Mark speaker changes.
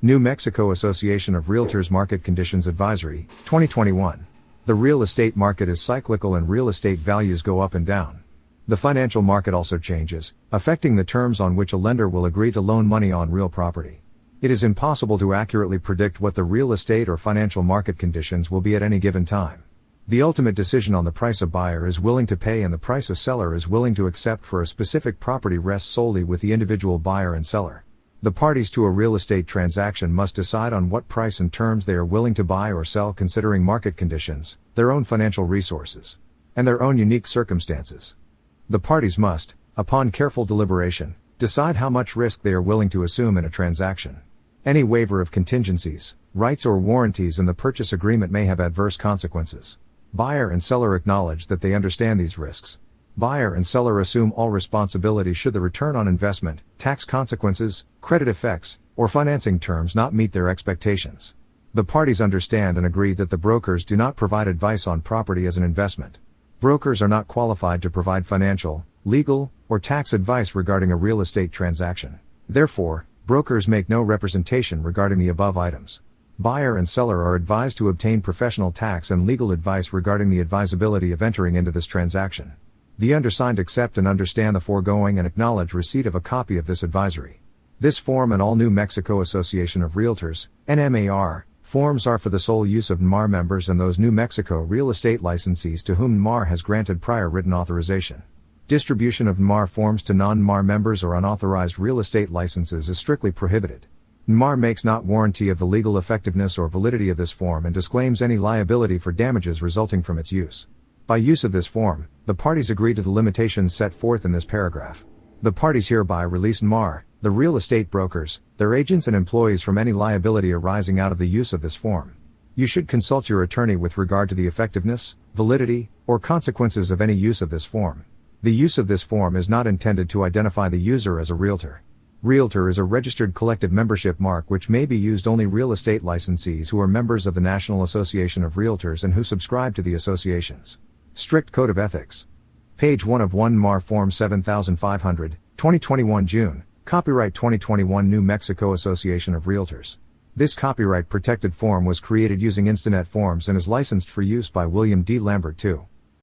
Speaker 1: New Mexico Association of Realtors Market Conditions Advisory, 2021. The real estate market is cyclical and real estate values go up and down. The financial market also changes, affecting the terms on which a lender will agree to loan money on real property. It is impossible to accurately predict what the real estate or financial market conditions will be at any given time. The ultimate decision on the price a buyer is willing to pay and the price a seller is willing to accept for a specific property rests solely with the individual buyer and seller. The parties to a real estate transaction must decide on what price and terms they are willing to buy or sell considering market conditions, their own financial resources, and their own unique circumstances. The parties must, upon careful deliberation, decide how much risk they are willing to assume in a transaction. Any waiver of contingencies, rights or warranties in the purchase agreement may have adverse consequences. Buyer and seller acknowledge that they understand these risks. Buyer and seller assume all responsibility should the return on investment, tax consequences, credit effects, or financing terms not meet their expectations. The parties understand and agree that the brokers do not provide advice on property as an investment. Brokers are not qualified to provide financial, legal, or tax advice regarding a real estate transaction. Therefore, brokers make no representation regarding the above items. Buyer and seller are advised to obtain professional tax and legal advice regarding the advisability of entering into this transaction. The undersigned accept and understand the foregoing and acknowledge receipt of a copy of this advisory. This form and all New Mexico Association of Realtors, NMAR, forms are for the sole use of NMAR members and those New Mexico real estate licensees to whom NMAR has granted prior written authorization. Distribution of NMAR forms to non-NMAR members or unauthorized real estate licenses is strictly prohibited. NMAR makes not warranty of the legal effectiveness or validity of this form and disclaims any liability for damages resulting from its use. By use of this form, the parties agree to the limitations set forth in this paragraph. The parties hereby release NMAR, the real estate brokers, their agents and employees from any liability arising out of the use of this form. You should consult your attorney with regard to the effectiveness, validity, or consequences of any use of this form. The use of this form is not intended to identify the user as a realtor. Realtor is a registered collective membership mark which may be used only real estate licensees who are members of the National Association of Realtors and who subscribe to the association's strict code of ethics. Page 1 of 1 NMAR Form 7500, 2021 June. Copyright 2021 New Mexico Association of Realtors. This copyright protected form was created using Instinet Forms and is licensed for use by William D. Lambert II.